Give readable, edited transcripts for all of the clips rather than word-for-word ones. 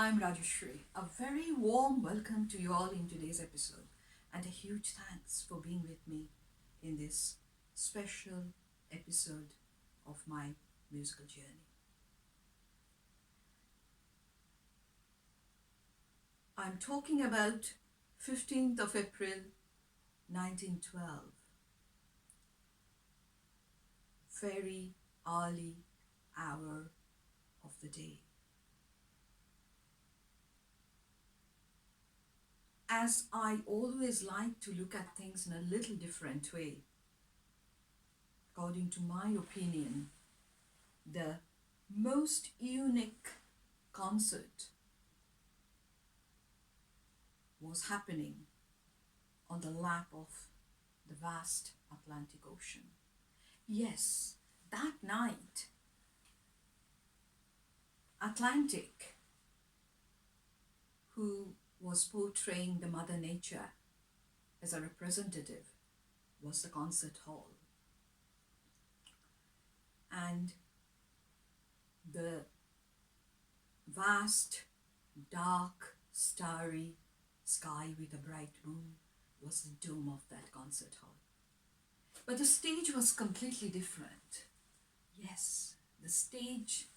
I'm Rajeshri. A very warm welcome to you all in today's episode, and a huge thanks for being with me in this special episode of my musical journey. I'm talking about 15th of April 1912, very early hour of the day. As I always like to look at things in a little different way, according to my opinion, the most unique concert was happening on the lap of the vast Atlantic Ocean. Yes, that night, Atlantic, who was portraying the Mother Nature as a representative, was the concert hall. And the vast, dark, starry sky with a bright moon was the dome of that concert hall. But the stage was completely different. Yes, the stage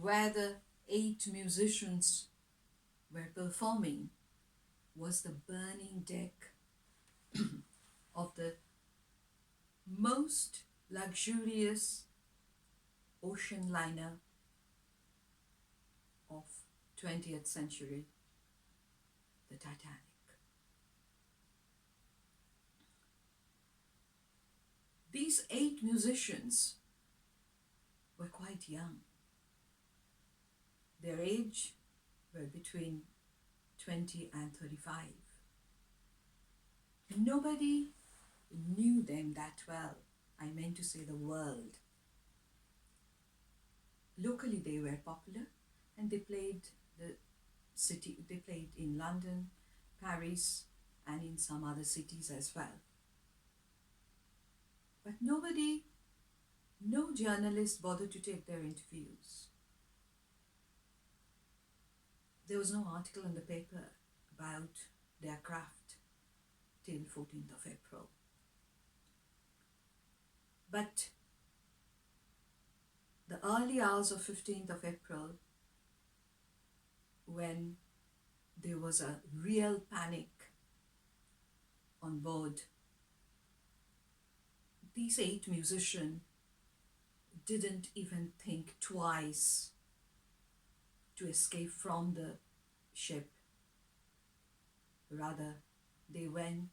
where the 8 musicians were performing was the burning deck of the most luxurious ocean liner of 20th century, the Titanic. These 8 musicians were quite young. Their age were between 20 and 35. Nobody knew them that well. I meant to say the world. Locally they were popular, and they played in London, Paris, and in some other cities as well. But no journalist bothered to take their interviews. There was no article in the paper about their craft till 14th of April. But the early hours of 15th of April, when there was a real panic on board, these 8 musicians didn't even think twice to escape from the ship. Rather, they went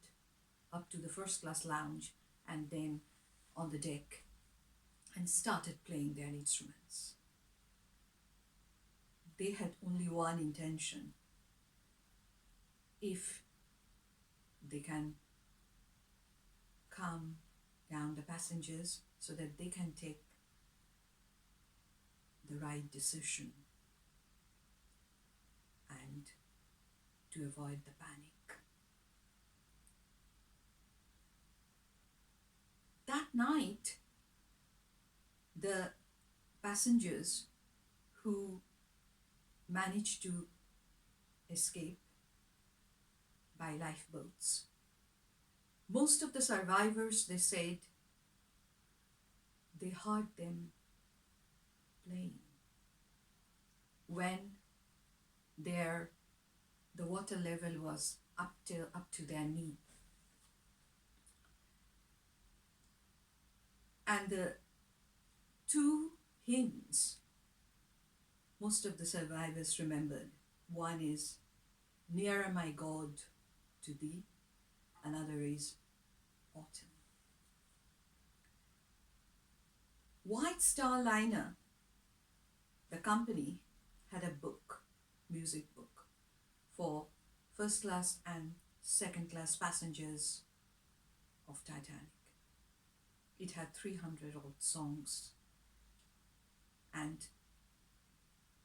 up to the first class lounge and then on the deck and started playing their instruments. They had only one intention: if they can calm down the passengers so that they can take the right decision and to avoid the panic. That night, the passengers who managed to escape by lifeboats, most of the survivors, they said, they heard them playing when the water level was up to their knee. And the 2 hymns most of the survivors remembered. One is "Nearer My God to Thee," another is "Autumn." White Star Liner, the company, had a book, music book, for first class and second class passengers of Titanic. It had 300 odd songs, and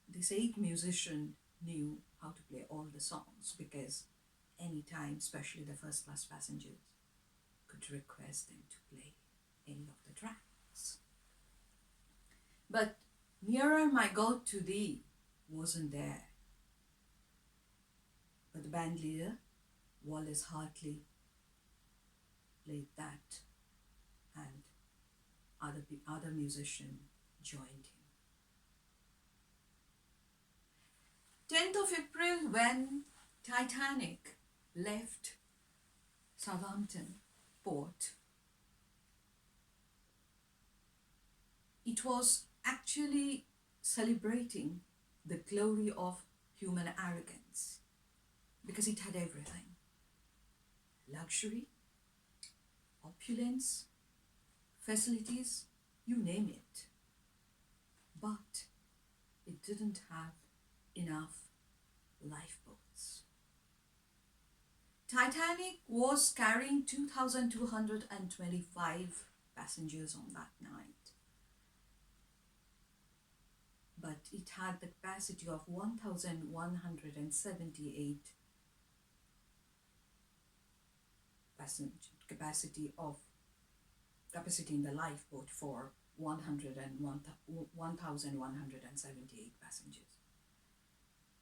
these 8 musicians knew how to play all the songs, because anytime, especially the first class passengers, could request them to play any of the tracks. But "Nearer My God to Thee" wasn't there. But the band leader, Wallace Hartley, played that, and other musician joined him. 10th of April, when Titanic left Southampton port, it was actually celebrating the glory of human arrogance, because it had everything: luxury, opulence, facilities, you name it. But it didn't have enough lifeboats. Titanic was carrying 2,225 passengers on that night, but it had the capacity of 1,178 capacity in the lifeboat for 1,178 passengers.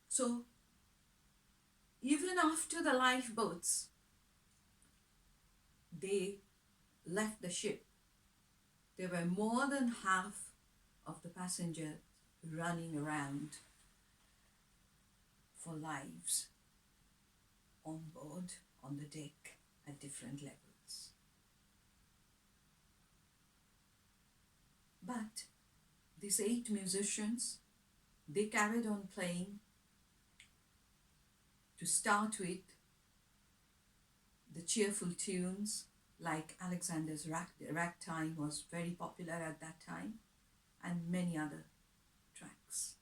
So even after the lifeboats they left the ship, there were more than half of the passengers running around for lives on board, on the deck, at different levels. But these 8 musicians, they carried on playing. To start with, the cheerful tunes like Alexander's Ragtime was very popular at that time, and many other tracks.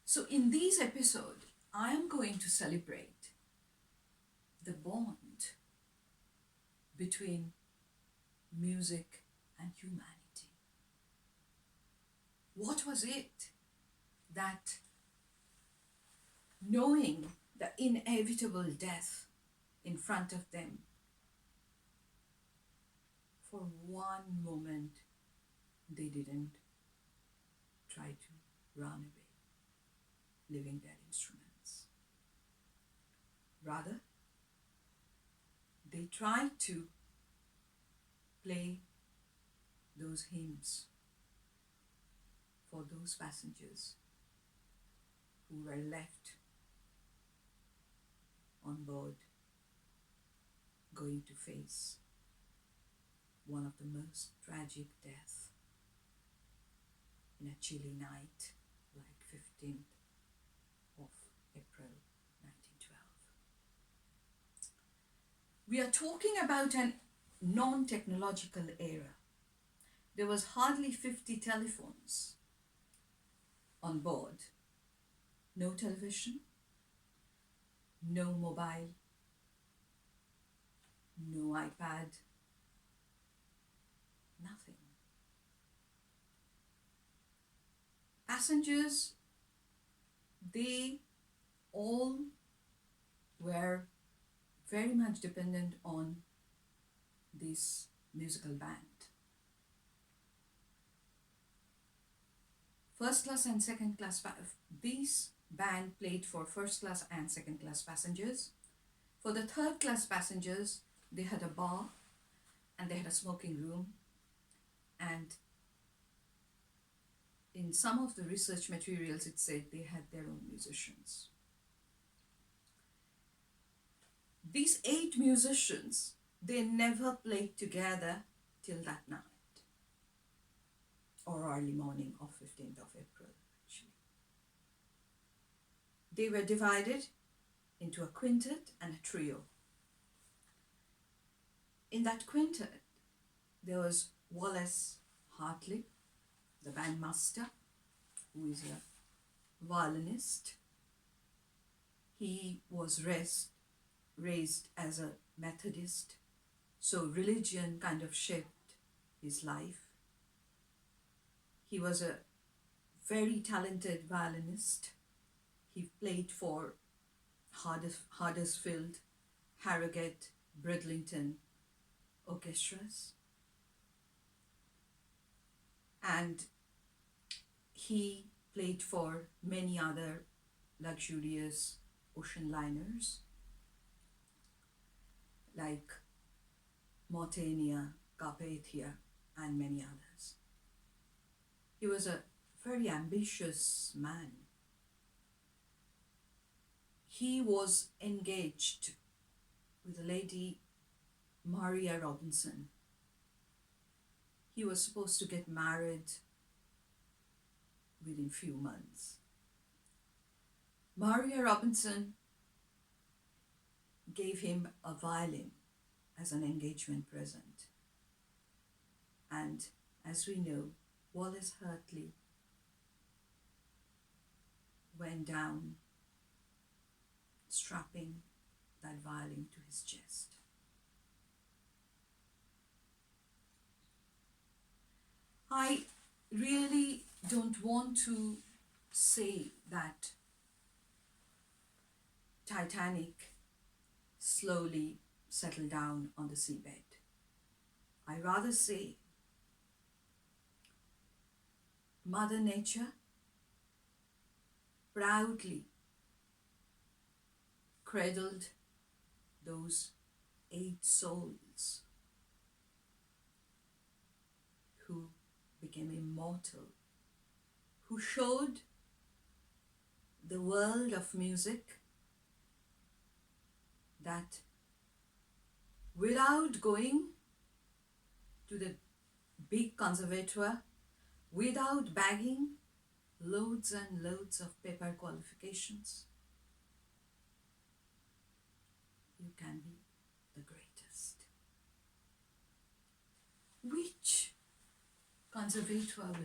So in this episode, I am going to celebrate the bond between music and humanity. What was it that, knowing the inevitable death in front of them, for one moment they didn't try to run away, leaving their instruments? Rather, they tried to play those hymns for those passengers who were left on board, going to face one of the most tragic deaths in a chilly night like 15th of April 1912. We are talking about an non-technological era. There was hardly 50 telephones on board. No television, no mobile, no iPad, nothing. Passengers, they all were very much dependent on this musical band. First class and second class, this band played for first class and second class passengers. For the third class passengers, they had a bar and they had a smoking room, and in some of the research materials it said they had their own musicians. These 8 musicians, they never played together till that night, or early morning of 15th of April, actually. They were divided into a quintet and a trio. In that quintet, there was Wallace Hartley, the bandmaster, who is a violinist. He was raised as a Methodist, so religion kind of shaped his life. He was a very talented violinist. He played for Huddersfield, Harrogate, Bridlington orchestras. And he played for many other luxurious ocean liners like Mauritania, Carpathia, and many others. He was a very ambitious man. He was engaged with a lady, Maria Robinson. He was supposed to get married within few months. Maria Robinson gave him a violin as an engagement present. And as we know, Wallace Hartley went down strapping that violin to his chest. I really don't want to say that Titanic slowly settled down on the seabed. I rather say Mother Nature proudly cradled those 8 souls who became immortal, who showed the world of music that without going to the big conservatoire, without bagging loads and loads of paper qualifications, you can be the greatest. Which conservatoire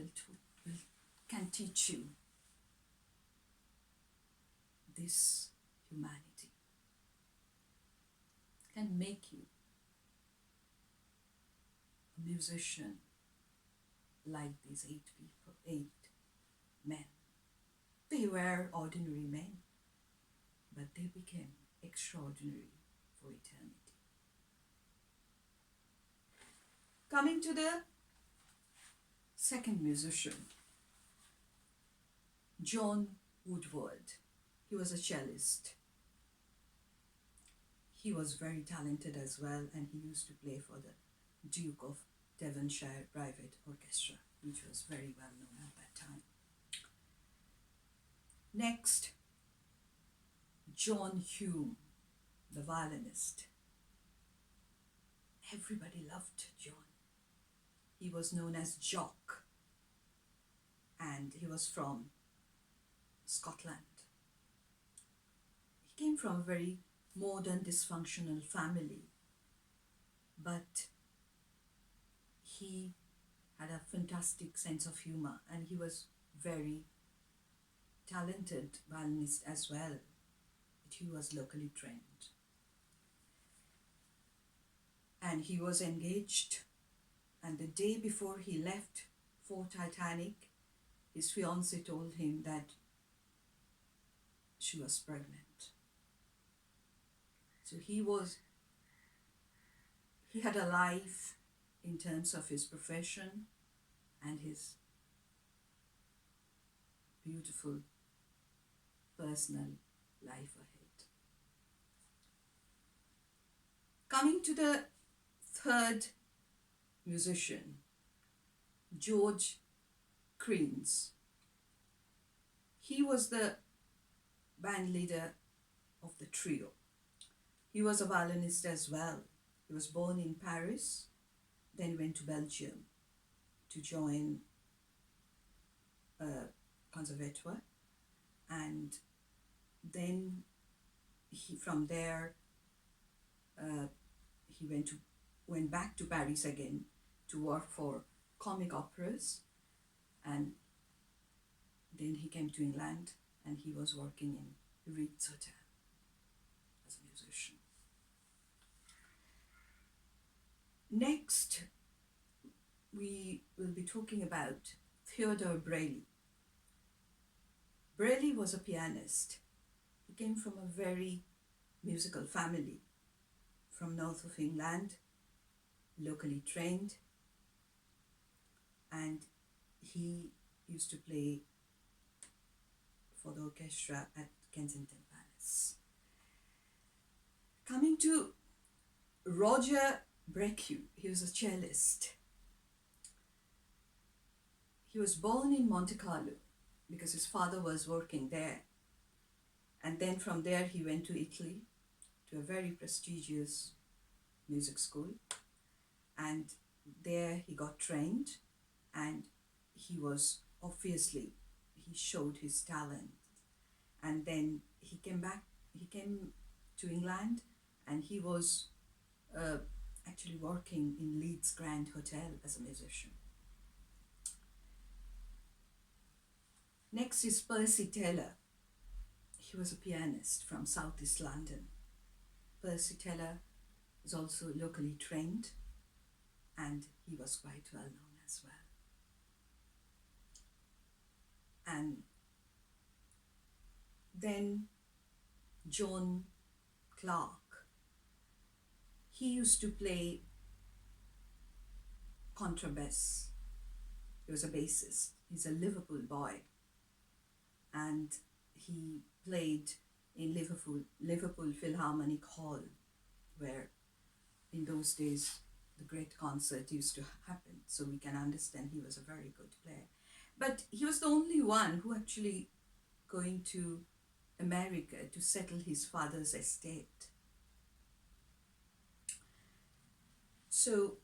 can teach you this humanity, can make you a musician like these 8 people, 8 men. They were ordinary men, but they became extraordinary for eternity. Coming to the second musician, John Woodward. He was a cellist. He was very talented as well, and he used to play for the Duke of Devonshire Private Orchestra, which was very well known at that time. Next, John Hume, the violinist. Everybody loved John. He was known as Jock, and he was from Scotland. He came from a very modern, dysfunctional family, but he had a fantastic sense of humor, and he was very talented violinist as well, but he was locally trained. And he was engaged, and the day before he left for Titanic, his fiancée told him that she was pregnant. So he had a life in terms of his profession and his beautiful personal life ahead. Coming to the third musician, George Creans. He was the band leader of the trio. He was a violinist as well. He was born in Paris, then he went to Belgium to join a conservatoire, and then from there he went back to Paris again to work for comic operas, and then he came to England and he was working in Ritz Hotel as a musician. Next, we will be talking about Theodore Brailey. Brailey was a pianist. He came from a very musical family from north of England, locally trained, and he used to play for the orchestra at Kensington Palace. Coming to Roger Brecu, he was a cellist. He was born in Monte Carlo because his father was working there. And then from there he went to Italy to a very prestigious music school. And there he got trained, and he was obviously, he showed his talent. And then he came to England, and he was actually working in Leeds Grand Hotel as a musician. Next is Percy Taylor. He was a pianist from Southeast London. Percy Taylor was also locally trained, and he was quite well known as well. And then John Clark. He used to play contrabass. He was a bassist. He's a Liverpool boy. And he played in Liverpool Philharmonic Hall, where in those days the great concert used to happen. So we can understand he was a very good player. But he was the only one who actually going to America to settle his father's estate. So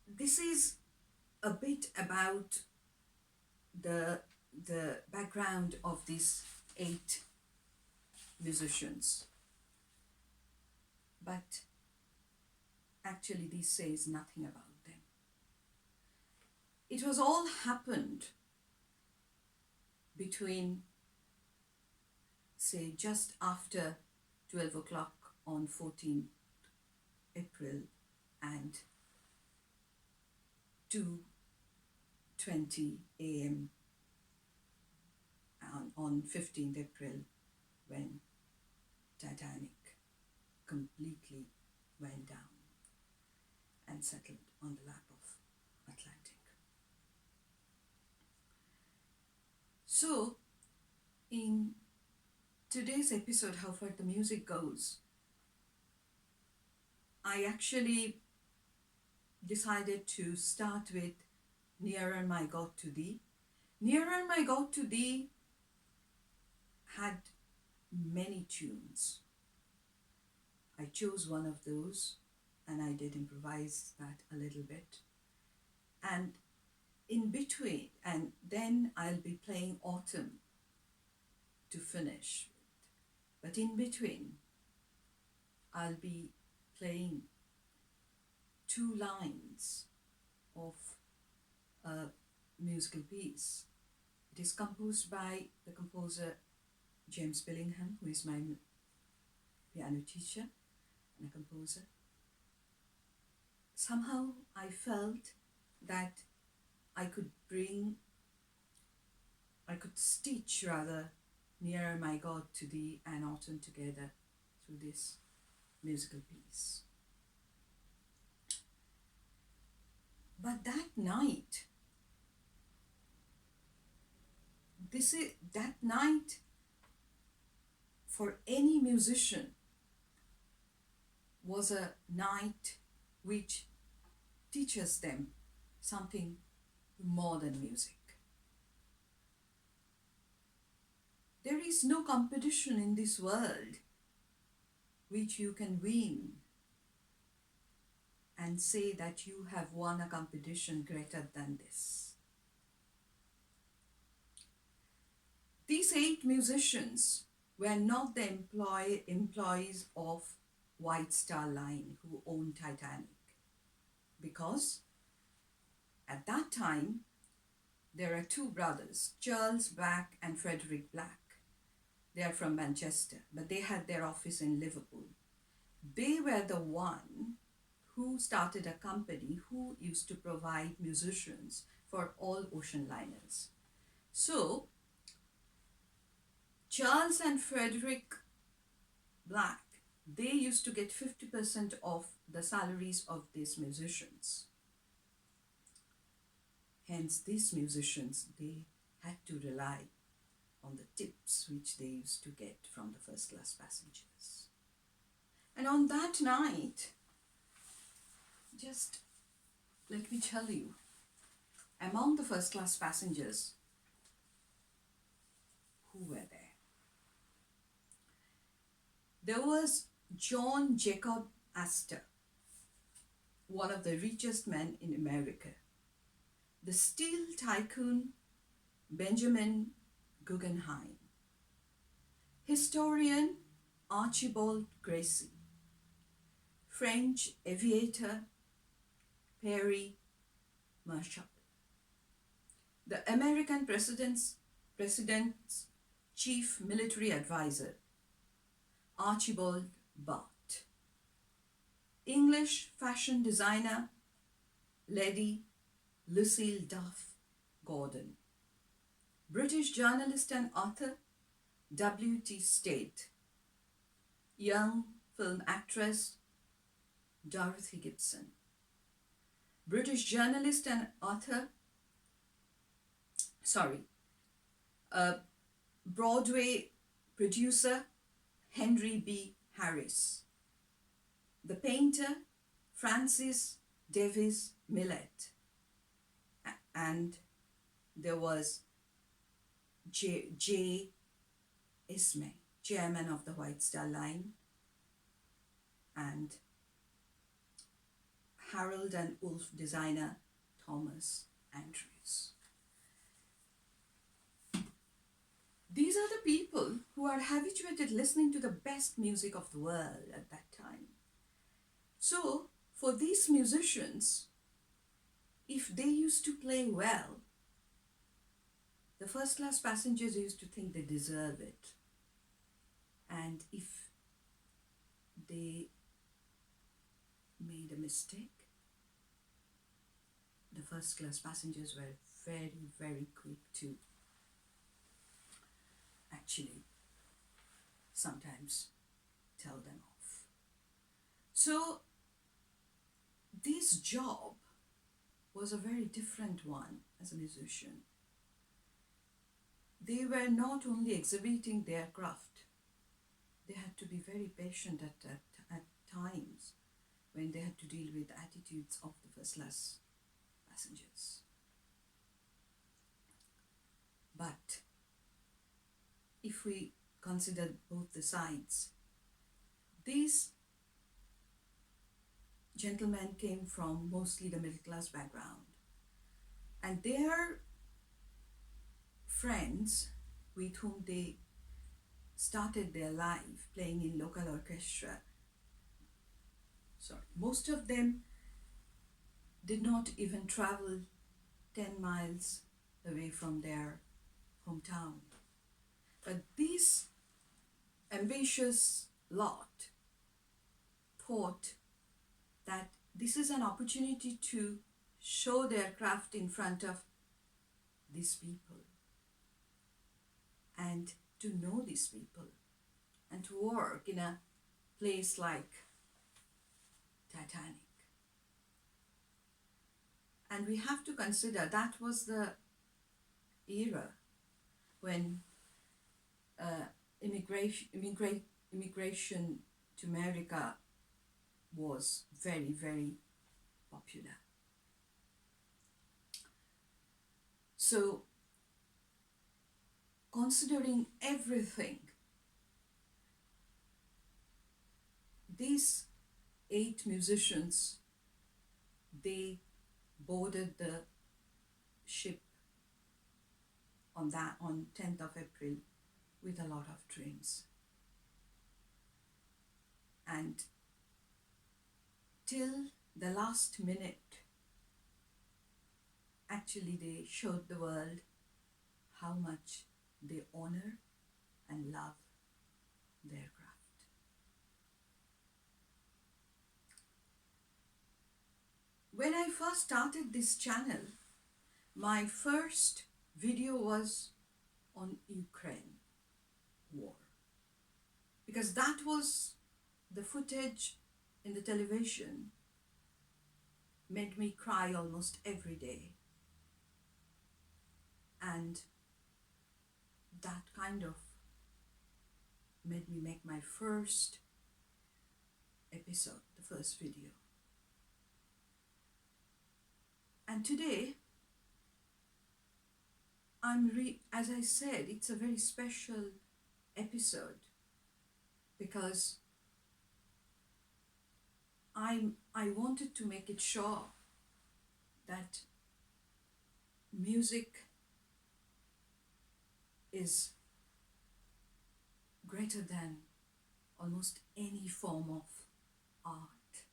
this is a bit about the background of these 8 musicians. But actually this says nothing about them. It was all happened between, say, just after 12 o'clock on 14th April and 2:20 a.m. on 15th April, when Titanic completely went down and settled on the lap of Atlantic. So, in today's episode, How Far the Music Goes, I actually decided to start with Nearer My God to Thee. Nearer My God to Thee had many tunes. I chose one of those and I did improvise that a little bit. And in between, and then I'll be playing Autumn to finish with. But in between, I'll be playing 2 lines of a musical piece. It is composed by the composer James Billingham, who is my piano teacher and a composer. Somehow I felt that I could stitch Nearer My God to Thee and Autumn together through this musical piece. But that night, that night for any musician was a night which teaches them something more than music. There is no competition in this world which you can win and say that you have won a competition greater than this. These 8 musicians were not the employees of White Star Line who owned Titanic, because at that time there are 2 brothers, Charles Black and Frederick Black. They are from Manchester, but they had their office in Liverpool. They were the one who started a company who used to provide musicians for all ocean liners. So Charles and Frederick Black, they used to get 50% of the salaries of these musicians. Hence, these musicians, they had to rely on the tips which they used to get from the first class passengers. And on that night, just let me tell you, among the first class passengers who were there was John Jacob Astor, one of the richest men in America, the steel tycoon Benjamin Guggenheim, historian Archibald Gracie, French aviator Perry Marshall, the American president's chief military advisor Archibald Bart, English fashion designer Lady Lucille Duff Gordon, British journalist and author W.T. State, young film actress Dorothy Gibson, British journalist and author, Broadway producer Henry B. Harris, the painter Francis Davis Millet, and there was J. Ismay, chairman of the White Star Line, and Harold and Wolf designer Thomas Andrews. These are the people who are habituated listening to the best music of the world at that time. So, for these musicians, if they used to play well, the first class passengers used to think they deserve it. And if they made a mistake, the first class passengers were very, very quick to actually sometimes tell them off. So this job was a very different one as a musician. They were not only exhibiting their craft, they had to be very patient at times when they had to deal with the attitudes of the first class passengers. But if we consider both the sides, these gentlemen came from mostly the middle class background, and their friends with whom they started their life playing in local orchestra, most of them did not even travel 10 miles away from their hometown. But this ambitious lot thought that this is an opportunity to show their craft in front of these people and to know these people and to work in a place like Titanic. And we have to consider that was the era when immigration to America was very, very popular. So, considering everything, these 8 musicians, they boarded the ship on 10th of April with a lot of dreams. And till the last minute, actually they showed the world how much they honor and love their craft. When I first started this channel, my first video was on Ukraine war, because that was the footage in the television made me cry almost every day. And that kind of made me make my first episode, the first video. And today, as I said, it's a very special episode because I wanted to make it sure that music is greater than almost any form of art.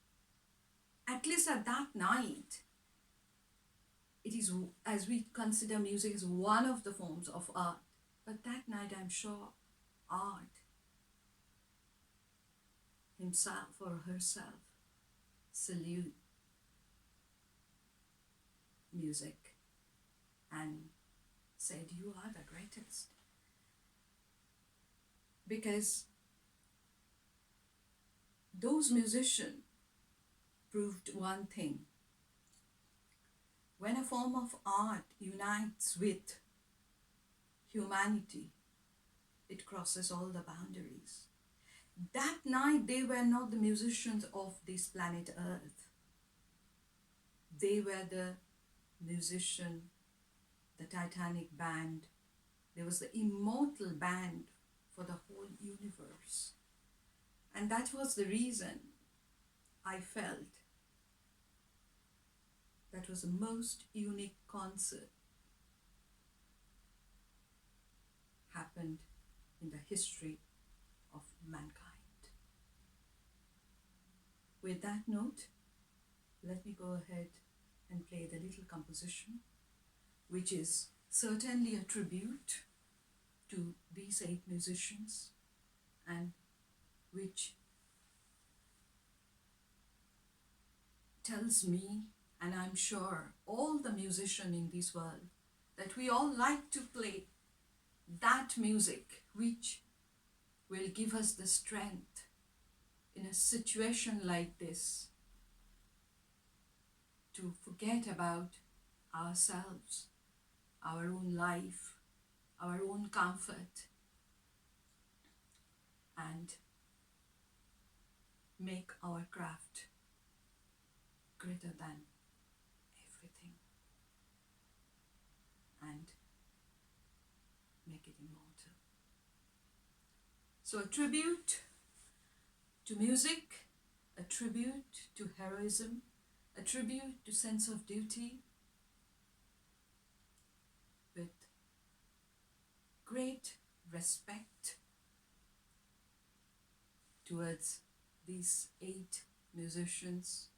At least at that night, it is, as we consider music as one of the forms of art, but that night I'm sure art himself or herself salute music and said, "You are the greatest." Because those musicians proved one thing. When a form of art unites with humanity, it crosses all the boundaries. That night, they were not the musicians of this planet Earth. They were the musician, the Titanic band. There was the immortal band for the whole universe. And that was the reason I felt that was the most unique concert happened in the history of mankind. With that note, let me go ahead and play the little composition, which is certainly a tribute to these 8 musicians and which tells me, and I'm sure all the musicians in this world, that we all like to play that music which will give us the strength in a situation like this to forget about ourselves, our own life, our own comfort, and make our craft greater than everything and make it immortal. So a tribute to music, a tribute to heroism, a tribute to sense of duty, with great respect towards these 8 musicians.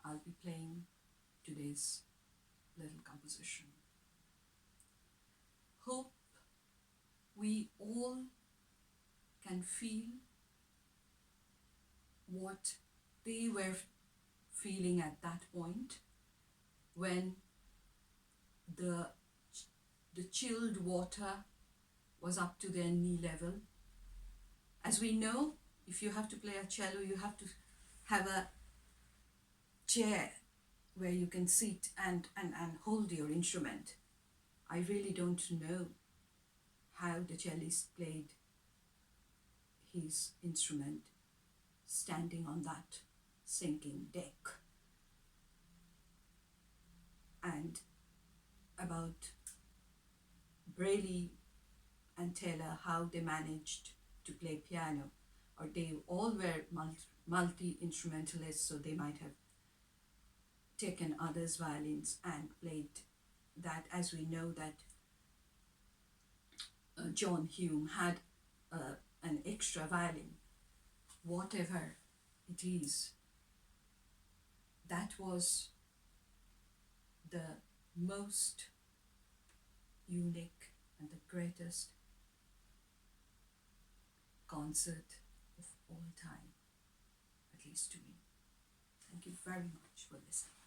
I'll be playing today's little composition. Hope we all can feel what they were feeling at that point when the chilled water was up to their knee level. As we know, if you have to play a cello, you have to have a chair where you can sit and hold your instrument. I really don't know how the cellist played his instrument standing on that sinking deck. And about Braille and Taylor, how they managed to play piano, or they all were multi-instrumentalists, so they might have taken others' violins and played that, as we know that John Hume had an extra violin. Whatever it is, that was the most unique and the greatest concert of all time, at least to me. Thank you very much for listening.